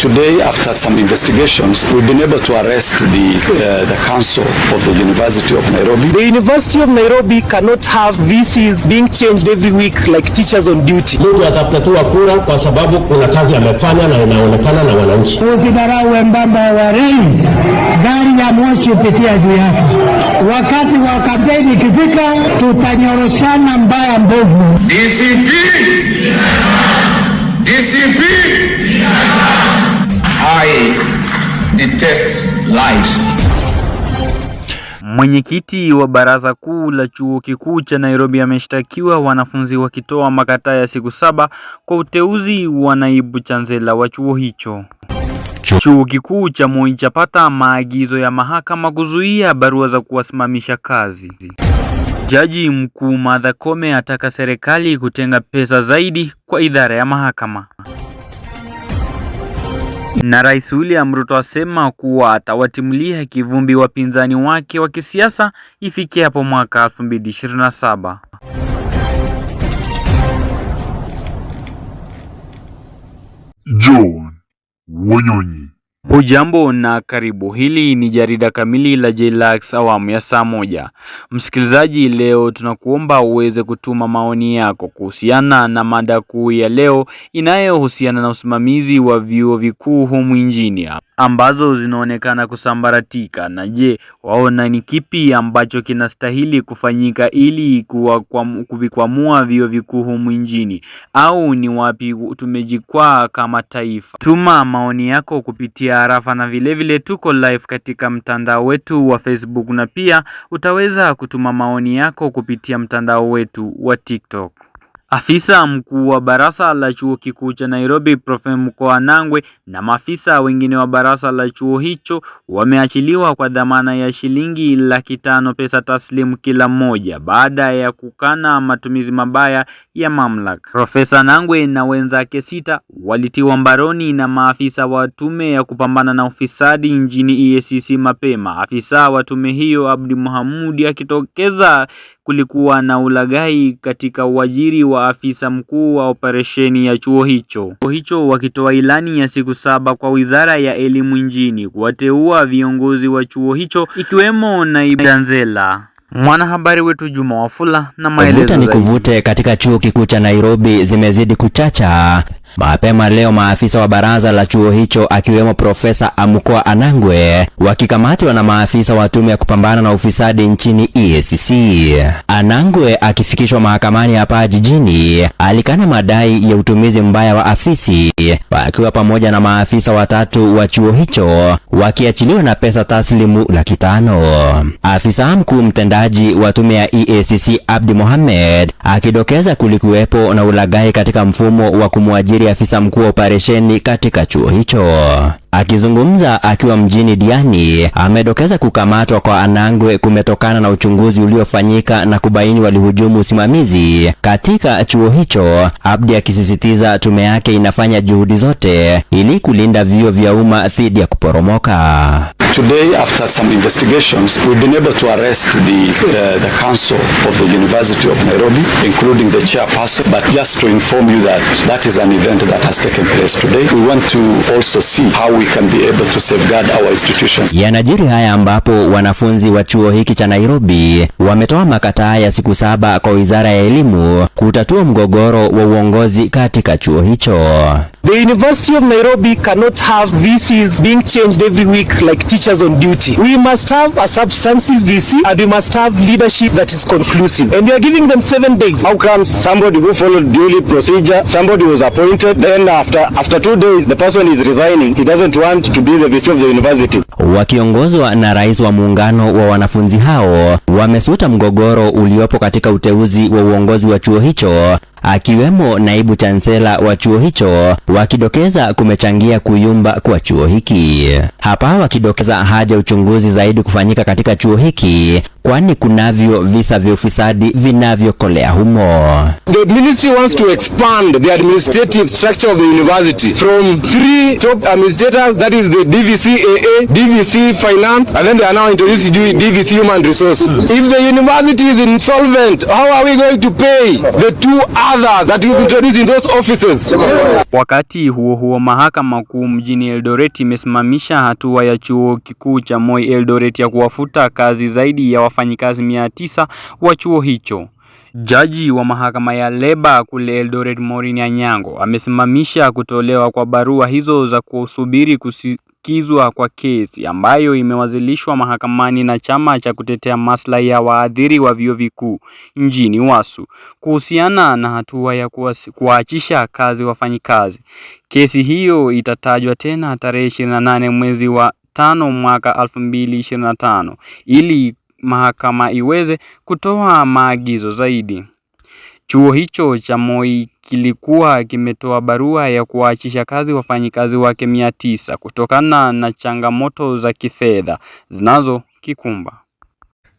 Today, after some investigations, we've been able to arrest the council of the University of Nairobi. The University of Nairobi cannot have VCs being changed every week like teachers on duty. Mtu atapatiwa kura kwa sababu kuna kazi amefanya na inaonekana na wananchi. Usidharau wembamba wa reli, gari ya moshi upitia juu yake. Wakati wa kampeni ikifika, tutanyoroshana mbaya mbovu. DCP! DCP! I detest lies. Mwenyekiti wa baraza kuu la chuo kikuu cha Nairobi ameshtakiwa wanafunzi wakitoa makataa ya siku 7 kwa uteuzi wa naibu chancellor wa chuo hicho. Chuo kikuu cha Moi chapata maagizo ya mahakama kuzuia barua za kuwasimamisha kazi. Jaji mkuu Martha Koome ataka serikali kutenga pesa zaidi kwa idara ya mahakama. Na Rais William Ruto asema kuwa atawatimulia kivumbi wapinzani wake wa kisiasa ifike hapo mwaka 2027. John Wanyonyi. Hujambo na karibu. Hili ni jarida kamili la Jlax awamu ya saa 1. Msikilizaji, leo tunakuomba uweze kutuma maoni yako kuhusiana na mada kuu ya leo inayohusiana na usimamizi wa vyuo vikuu humu nchini ambazo zinaonekana kusambaratika. Na je, waona ni kipi ambacho kinastahili kufanyika ili kuvikwamua vyuo vikuu humu nchini, au ni wapi tumejikwaa kama taifa? Tuma maoni yako kupitia arafa, na vile tuko live katika mtandao wetu wa Facebook, na pia utaweza kutuma maoni yako kupitia mtandao wetu wa TikTok. Afisa mkuu wa baraza la chuo kikuu cha Nairobi Prof. Mkoa Nangwe na maafisa wengine wa baraza la chuo hicho wameachiliwa kwa dhamana ya shilingi 500,000 pesa taslimu kila mmoja baada ya kukana matumizi mabaya ya mamlaka. Profesa Nangwe na wenzake 6 walitiwa mbaroni na maafisa wa tume ya kupambana na ufisadi nchini EACC mapema. Afisa wa tume hiyo Abdi Mohamud akitokeza kulikuwa na ulaghai katika uajiri wa afisa mkuu wa operesheni ya chuo hicho wakitoa ilani ya siku 7 kwa wizara ya elimu nchini kuwateua viongozi wa chuo hicho ikiwemo naibu chancellor. Mwanahabari wetu Juma Wafula na maelezo zaidi. Kuvute katika chuo kikuu cha Nairobi zimezidi kuchacha. Mapema leo maafisa wa baraza la chuo hicho akiwemo Profesa Amukwa Anangwe wakikamatwa na maafisa wa tume ya kupambana na ufisadi nchini EACC. Anangwe akifikishwa mahakamani hapa jijini alikana madai ya utumizi mbaya wa afisi, wakiwa pamoja na maafisa 3 wa chuo hicho wakiachiliwa na pesa taslimu 500,000. Afisa mkuu mtendaji wa tume ya EACC Abdi Mohamed akidokeza kulikuwepo na ulaghai katika mfumo wa kumwajiri afisa mkuu wa operesheni katika chuo hicho. Akizungumza akiwa mjini Diani, amedokeza kukamatwa kwa Anangwe kumetokana na uchunguzi uliofanyika na kubaini walihujumu usimamizi katika chuo hicho. Abdi akisisitiza tume yake inafanya juhudi zote ili kulinda vyuo vya umma dhidi ya kuporomoka. Today, after some investigations, we've been able to arrest the council of the University of Nairobi, including the chairperson. But just to inform you that is an event that has taken place today. We want to also see how we can be able to safeguard our institutions. Yanajiri haya ambapo wanafunzi wa chuo hiki cha Nairobi wametoa makataa ya siku 7 kwa wizara ya elimu kutatua mgogoro wa uongozi katika chuo hicho. The University of Nairobi cannot have VCs being changed every week like teachers on duty. We must have a substantive VC and we must have leadership that is conclusive. And we are giving them 7 days. How come somebody who followed duly procedure, somebody was appointed, then after 2 days the person is resigning, he doesn't want to be the VC of the university. Wakiongozwa na rais wa muungano wa wanafunzi hao wamesuta mgogoro uliopo katika uteuzi wa uongozi wa chuo hicho, akiwemo naibu chancellor wa chuo hicho, wakidokeza kumechangia kuyumba kwa chuo hiki. Hapa wakidokeza haja uchunguzi zaidi kufanyika katika chuo hiki, kwani kunavyo visa vya ufisadi vinavyokolea humo. The ministry wants to expand the administrative structure of the university from 3 top administrators, that is the DVC-AA, DVC Finance, and then they are now introducing DVC Human Resources. If the university is insolvent, how are we going to pay the 2 others that you introduce in those offices. Wakati huo mahakama kuu mjini Eldoret imesimamisha hatua ya chuo kikuu cha Moi Eldoret ya kuwafuta kazi zaidi ya wafanyikazi 900 wa chuo hicho. Jaji wa mahakama ya leba kule Eldoret Maureen Anyango amesimamisha kutolewa kwa barua hizo za kusubiri kusikizwa kwa kesi ambayo imewasilishwa mahakamani na chama cha kutetea maslahi ya waadhiri wa vyuo vikuu nchini WASU kuhusiana na hatua ya kuwaachisha kazi wafanyikazi. Kesi hiyo itatajwa tena tarehe 28 mwezi wa 5 mwaka 2025 ili mahakama iweze kutoa maagizo zaidi. Chuo hicho cha Moi kilikuwa kimetoa barua ya kuwaachisha kazi wafanyikazi wake 900 kutokana na changamoto za kifedha zinazokikumba.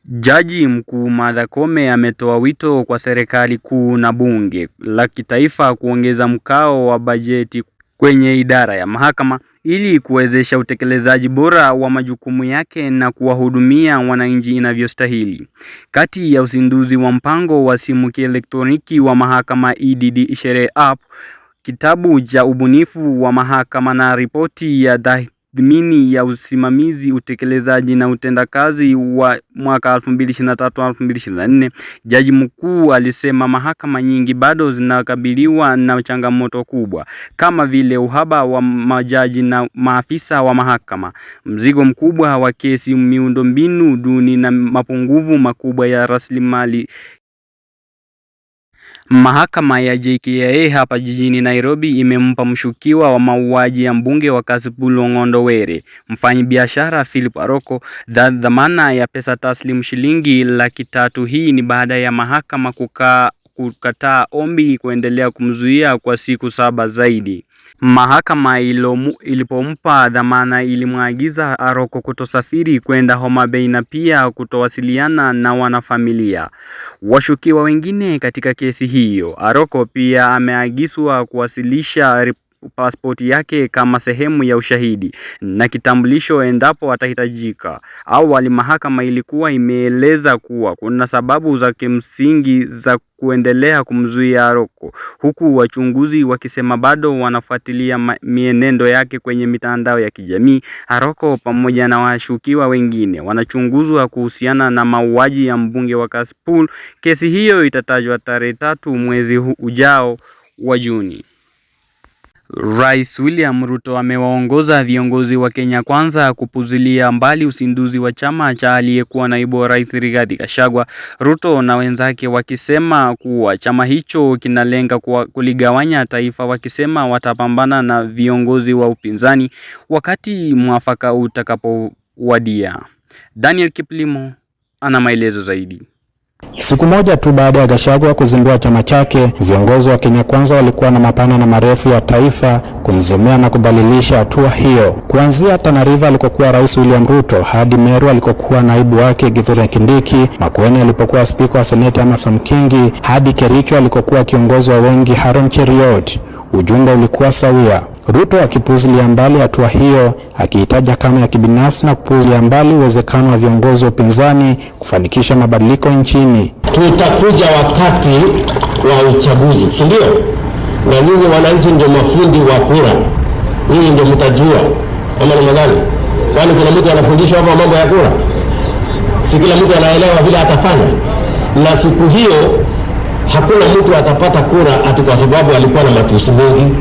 Jaji mkuu Martha Koome ametoa wito kwa serikali kuu na bunge la kitaifa kuongeza mkao wa bajeti kwenye idara ya mahakama ili kuwezesha utekelezaji bora wa majukumu yake na kuwahudumia wananchi inavyostahili. Kati ya uzinduzi wa mpango wa simu kielektroniki wa mahakama EDD Sheria App, kitabu cha ubunifu wa mahakama na ripoti ya tathmini ya usimamizi, utekelezaji na utendakazi wa mwaka 2023-2024, jaji mkuu alisema mahakama nyingi bado zinakabiliwa na changamoto kubwa kama vile uhaba wa majaji na maafisa wa mahakama, mzigo mkubwa wa kesi, miundombinu duni na mapungufu makubwa ya rasilimali. Mahakama ya JKIA hapa jijini Nairobi imempa mshukiwa wa mauaji ya mbunge wa Kasipul Ong'ondo Were, mfanyabiashara Philip Aroko, dhamana ya pesa taslim shilingi 300,000. Hii ni baada ya mahakama kukataa ombi kuendelea kumzuia kwa siku 7 zaidi. Mahakama ilipompa dhamana ilimwagiza Aroko kutosafiri kwenda Homa Bay na pia kutowasiliana na wanafamilia. Washukiwa wengine katika kesi hiyo, Aroko pia ameagizwa kuwasilisha pasipoti yake kama sehemu ya ushahidi na kitambulisho endapo atahitajika. Awali mahakama ilikuwa imeeleza kuwa kuna sababu za kimsingi za kuendelea kumzuia Aroko, huku wachunguzi wakisema bado wanafuatilia mienendo yake kwenye mitandao ya kijamii. Aroko pamoja na washukiwa wengine wanachunguzwa kuhusiana na mauaji ya mbunge wa Kasipul. Kesi hiyo itatajwa tarehe 3 mwezi ujao wa Juni. Rais William Ruto amewaongoza viongozi wa Kenya Kwanza kupuzilia mbali uzinduzi wa chama cha aliyekuwa naibu wa rais Rigathi Gachagua. Ruto na wenzake wakisema kuwa chama hicho kinalenga kuligawanya taifa, wakisema watapambana na viongozi wa upinzani wakati mwafaka utakapowadia. Daniel Kiplimo ana maelezo zaidi. Siku moja tu baada ya Gachagua kuzindua chama chake, viongozi wa Kenya Kwanza walikuwa na mapana na marefu ya taifa kumzomea na kudhalilisha hatua hiyo. Kuanzia Tana River alikokuwa Rais William Ruto hadi Meru alikokuwa naibu wake Kithure Kindiki, Makueni alipokuwa spika wa Seneti Amason Kingi, hadi Kericho alikokuwa kiongozi wa wengi Haron Cheriot, ujumbe ulikuwa sawia. Ruto akipuzilia mbali hatua hiyo, akiitaja kama ya kibinafsi na kupuzilia mbali uwezekano wa viongozi wa upinzani kufanikisha mabadiliko nchini. Tutakuja wakati wa uchaguzi, si ndio? Na nyinyi wananchi ndio mafundi wa kura. Nyinyi ndio mtajua kama ni magani. Kwani kuna mtu anafundishwa hapa mambo ya kura? Si kila mtu anaelewa vile atafanya. Na siku hiyo hakuna mtu atapata kura ati kwa sababu alikuwa na matusi mengi.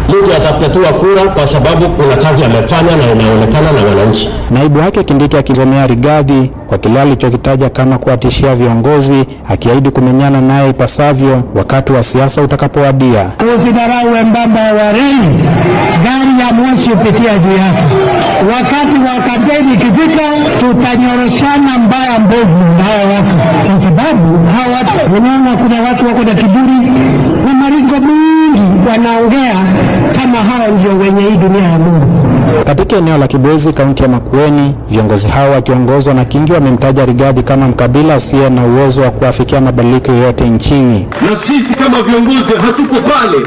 Mtu atapatiwa kura kwa sababu kuna kazi amefanya na inaonekana na wananchi. Naibu wake Kindiki akizomea Rigathi kwa kile alichokitaja kama kuwatishia viongozi, akiahidi kumenyana naye ipasavyo wakati wa siasa utakapowadia. Usidharau wembamba wa reli, gari ya moshi upitia juu yake. Wakati wa kampeni ikifika, tutanyoroshana mbaya mbovu na hawa watu, kwa sababu hawa watu wanaona kuna watu wako na kiburi na maringo mingi, wanaongea kama hao ndio wenye hii dunia ya Mungu. Katika eneo la Kibwezi, kaunti ya Makueni, viongozi hao wakiongozwa na Kingi wamemtaja Rigathi kama mkabila asiye na uwezo wa kuafikia mabadiliko yote nchini. Na sisi kama viongozi hatuko pale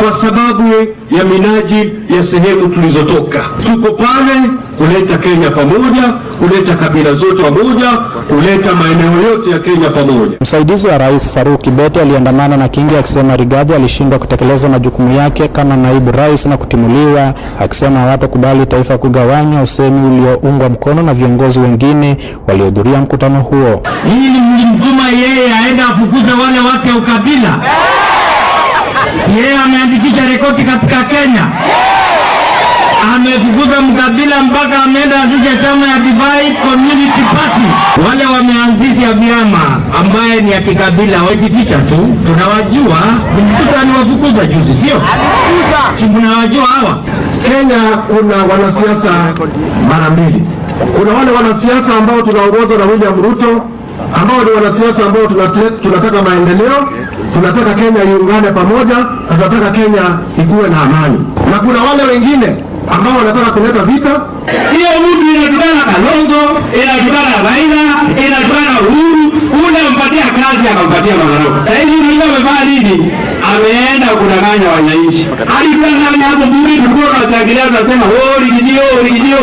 kwa sababu ya minajili ya sehemu tulizotoka. Tuko pale kuleta Kenya pamoja, kuleta kabila zote pamoja, kuleta maeneo yote ya Kenya pamoja. Msaidizi wa rais Faruk Kibet aliandamana na Kingi akisema Rigathi alishindwa kutekeleza majukumu yake kama naibu rais na kutimuliwa, akisema hawatakubali taifa kugawanywa, usemi ulioungwa mkono na viongozi wengine waliohudhuria mkutano huo. Hili mlimtuma yeye aende afukuze wale watu wa ukabila. Si yeye ameandikisha rekodi katika Kenya? Amefukuza mkabila mpaka ameenda anzisha chama ya Divide Community Party. Wale wameanzisha vyama ambaye ni ya kikabila wajificha tu. Tunawajua, mkutano wafukuza juzi, sio? Si mnawajua hawa? Kenya kuna wanasiasa mara mbili. Kuna wale wanasiasa ambao tunaongozwa na William Ruto, ambao ni wanasiasa ambao tunataka maendeleo, tunataka Kenya iungane pamoja, tunataka Kenya ikuwe na amani. Na kuna wale wengine ambao wanataka kuleta vita. Hiyo mtu inatukana Kalonzo, inatukana Raila, inatukana Uhuru, ule mpatia kazi akampatia madaraka. Sasa hivi unajua amevaa nini? Ameenda kudanganya wananchi. Alidanganya hapo bure tulikuwa tunashangilia tunasema rigijio.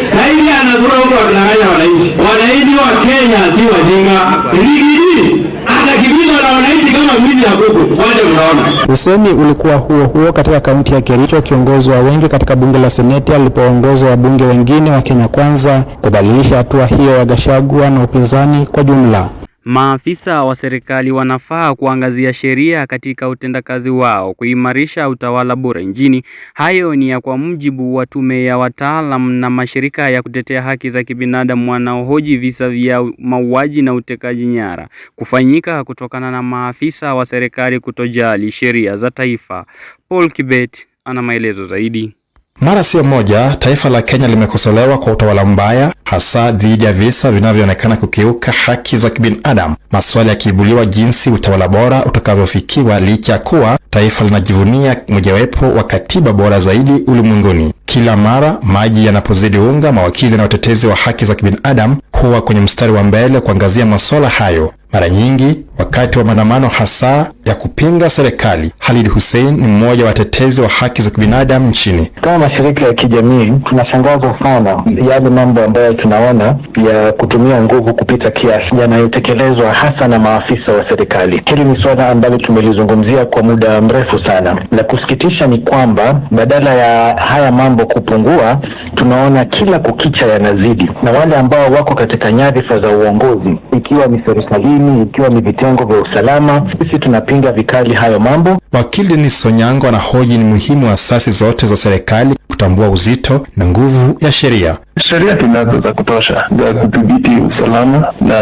Sasa hivi anazuru huko kudanganya wananchi. Wananchi wa Kenya si wajinga. Rigiji atakibizwa na wananchi kama mwizi ya kuku. Waje mnaona. Usemi ulikuwa huo katika kaunti ya Kericho, kiongozi wa wengi katika bunge la Seneti alipoongoza wabunge wengine wa Kenya Kwanza kudhalilisha hatua hiyo ya Gachagua na upinzani kwa jumla. Maafisa wa serikali wanafaa kuangazia sheria katika utendakazi wao, kuimarisha utawala bora nchini. Hayo ni kwa mujibu wa tume ya wataalam na mashirika ya kutetea haki za kibinadamu wanaohoji visa vya mauaji na utekaji nyara kufanyika kutokana na maafisa wa serikali kutojali sheria za taifa. Paul Kibet ana maelezo zaidi. Mara sio moja, taifa la Kenya limekosolewa kwa utawala mbaya, hasa dhidi ya visa vinavyoonekana kukiuka haki za kibinadamu. Maswali yakiibuliwa jinsi utawala bora utakavyofikiwa licha ya kuwa taifa linajivunia mojawapo wa katiba bora zaidi ulimwenguni. Kila mara maji yanapozidi unga, mawakili na watetezi wa haki za kibinadamu huwa kwenye mstari wa mbele kuangazia masuala hayo. Mara nyingi wakati wa maandamano hasa ya kupinga serikali. Khalid Hussein ni mmoja wa watetezi wa haki za kibinadamu nchini. Kama mashirika ya kijamii tunashangazwa sana yale mambo ambayo tunaona ya kutumia nguvu kupita kiasi yanayotekelezwa hasa na maafisa wa serikali. Hili ni swala ambalo tumelizungumzia kwa muda mrefu sana. La kusikitisha ni kwamba badala ya haya mambo kupungua, tunaona kila kukicha yanazidi, na wale ambao wako katika nyadhifa za uongozi, ikiwa ni serikalini, ikiwa ni vitengo vya usalama, sisi tunapinga vikali hayo mambo. Wakili ni Sonyango anahoji ni muhimu wa asasi zote za serikali kutambua uzito na nguvu ya sheria. Sheria tunazo za kutosha za kudhibiti usalama na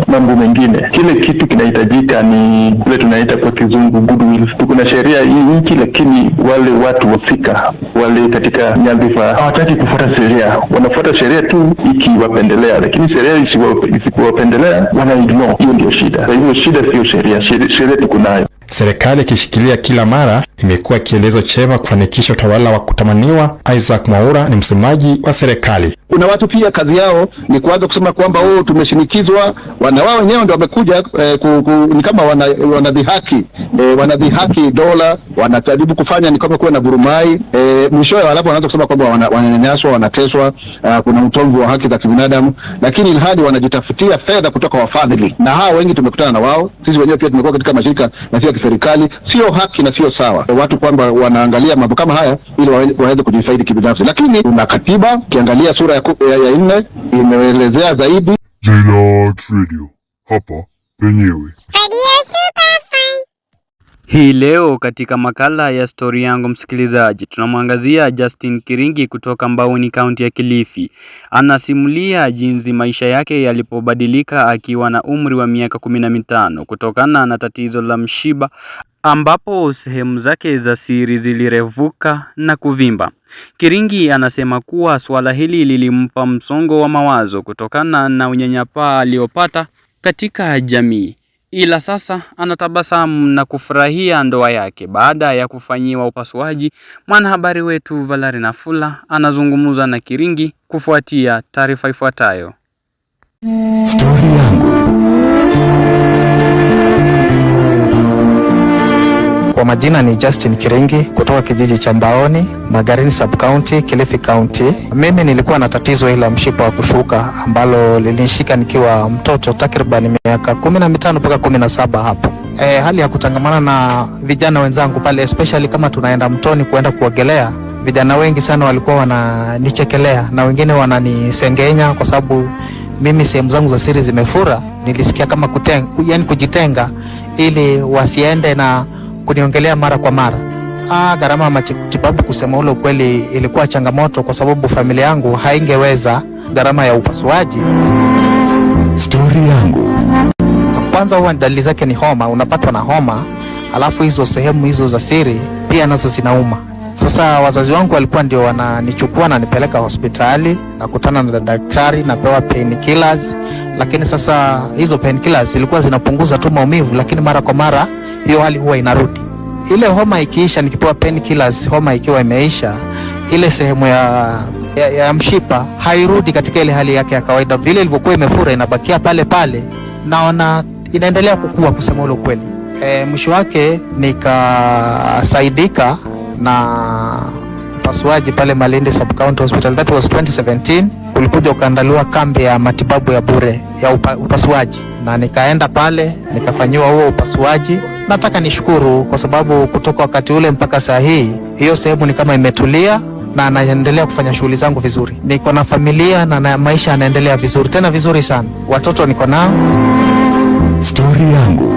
mambo mengine. Kile kitu kinahitajika ni kile tunaita kwa kizungu goodwill. Kuna sheria hii, lakini wale watu husika, wale katika nyadhifa hawataki kufuata sheria. Wanafuata sheria tu ikiwapendelea, lakini sheria isipowapendelea wana ignore. Hiyo ndio shida. Kwa hivyo shida sio sheria, sheria tuko nayo. Serikali ikishikilia kila mara imekuwa kielezo chema kufanikisha utawala wa kutamaniwa. Isaac Mwaura ni msemaji wa serikali. Kuna watu pia kazi yao ni kuanza kusema kwamba tumeshinikizwa, wana wao wenyewe ndio wamekuja ni kama wanadhihaki dola, wanajaribu kufanya ni kama kuwa na burumai, mwishowe walapo wanaanza kusema kwamba wananyanyaswa, wanateswa, kuna utomvu wa haki za kibinadamu, lakini ilhadi wanajitafutia fedha kutoka wafadhili, na hao wengi tumekutana na wao. Sisi wenyewe pia tumekuwa katika mashirika na sio kiserikali. Sio haki na sio sawa watu kwamba wanaangalia mambo kama haya ili waweze kujifaidi kibinafsi, lakini kuna katiba, kiangalia sura ya 4 imeelezea zaidi. Jaylax Radio, hapa penyewe. Hii leo katika makala ya Story Yangu msikilizaji, tunamwangazia Justin Kiringi kutoka Mbauni, kaunti ya Kilifi. Anasimulia jinsi maisha yake yalipobadilika akiwa na umri wa miaka 15 kutokana na tatizo la mshipa, ambapo sehemu zake za siri zilirevuka na kuvimba. Kiringi anasema kuwa swala hili lilimpa msongo wa mawazo kutokana na unyanyapaa aliopata katika jamii. Ila sasa anatabasamu na kufurahia ndoa yake baada ya kufanyiwa upasuaji. Mwanahabari wetu Valari Nafula anazungumza na Kiringi kufuatia taarifa ifuatayo. Story yangu. Kwa majina ni Justin Kiringi kutoka kijiji cha Mbaoni, Magarini Sub-County, Kilifi County. Mimi nilikuwa na tatizo la mshipa wa kushuka ambalo lilinishika nikiwa mtoto takriban miaka 15 mpaka 17 hapo. Hali ya kutangamana na vijana wenzangu pale, especially kama tunaenda mtoni kuenda kuogelea, vijana wengi sana walikuwa wananichekelea na wengine wananisengenya kwa sababu mimi sehemu zangu za siri zimefura. Nilisikia kama kujitenga ili wasiende na kuniongelea mara kwa mara. Gharama ya matibabu kusema ule ukweli ilikuwa changamoto kwa sababu familia yangu haingeweza gharama ya upasuaji. Story yangu. Kwanza huwa dalili zake ni homa, unapatwa na homa, alafu hizo sehemu hizo za siri pia nazo zinauma. Sasa wazazi wangu walikuwa ndio wananichukua na nipeleka hospitali, nakutana na daktari, napewa painkillers, lakini sasa hizo painkillers zilikuwa zinapunguza tu maumivu, lakini mara kwa mara hiyo hali huwa inarudi. Ile homa ikiisha, nikipewa painkillers, homa ikiwa imeisha, ile sehemu ya mshipa hairudi katika ile hali yake ya kawaida. Vile ilivyokuwa imefura inabakia pale pale, naona inaendelea kukua kusema ule ukweli. Mwisho wake nikasaidika na upasuaji pale Malindi Sub-County Hospital. That was 2017. Kulikuja ukaandaliwa kambi ya matibabu ya bure ya upasuaji, na nikaenda pale nikafanyiwa huo upasuaji. Nataka nishukuru kwa sababu kutoka wakati ule mpaka saa hii hiyo sehemu ni kama imetulia na naendelea kufanya shughuli zangu vizuri. Niko na familia na maisha yanaendelea vizuri, tena vizuri sana. Watoto niko nao. Story yangu.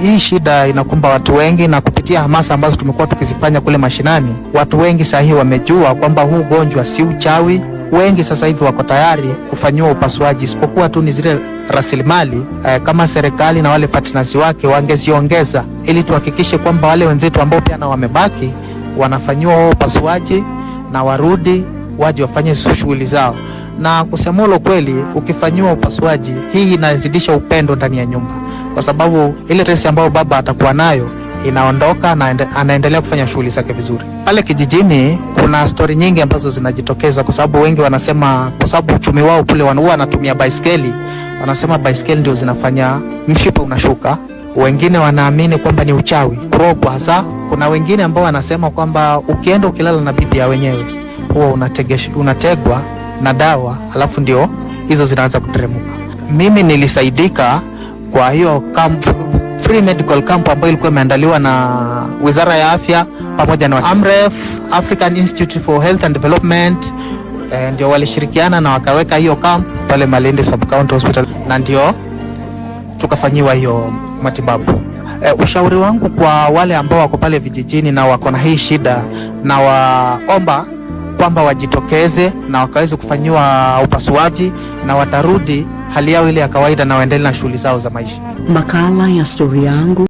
Hii shida inakumba watu wengi, na kupitia hamasa ambazo tumekuwa tukizifanya kule mashinani, watu wengi sasa hivi wamejua kwamba huu ugonjwa si uchawi. Wengi sasa hivi wako tayari kufanyiwa upasuaji, isipokuwa tu ni zile rasilimali kama serikali na wale partners wake wangeziongeza, ili tuhakikishe kwamba wale wenzetu ambao pia na wamebaki wanafanyiwa upasuaji na warudi waje wafanye shughuli zao. Na kusema ule kweli, ukifanyiwa upasuaji, hii inazidisha upendo ndani ya nyumba, kwa sababu ile stress ambayo baba atakuwa nayo inaondoka na anaendelea kufanya shughuli zake vizuri. Pale kijijini kuna story nyingi ambazo zinajitokeza, kwa sababu wengi wanasema kwa sababu uchumi wao kule huwa wanatumia baiskeli, wanasema baiskeli ndio zinafanya mshipa unashuka. Wengine wanaamini kwamba ni uchawi, kurogwa hasa. Kuna wengine ambao wanasema kwamba ukienda ukilala na bibi ya wenyewe huwa unategwa na dawa, alafu ndio hizo zinaanza kuteremuka. Mimi nilisaidika kwa hiyo free medical camp ambayo ilikuwa imeandaliwa na Wizara ya Afya pamoja na AMREF, African Institute for Health and Development, ndio walishirikiana na wakaweka hiyo camp pale Malindi Sub-County Hospital, na ndio tukafanyiwa hiyo matibabu. Ushauri wangu kwa wale ambao wako pale vijijini na wako na hii shida, na waomba kwamba wajitokeze na wakaweze kufanyiwa upasuaji na watarudi hali yao ile ya kawaida na waendelee na shughuli zao za maisha. Makala ya Story yangu.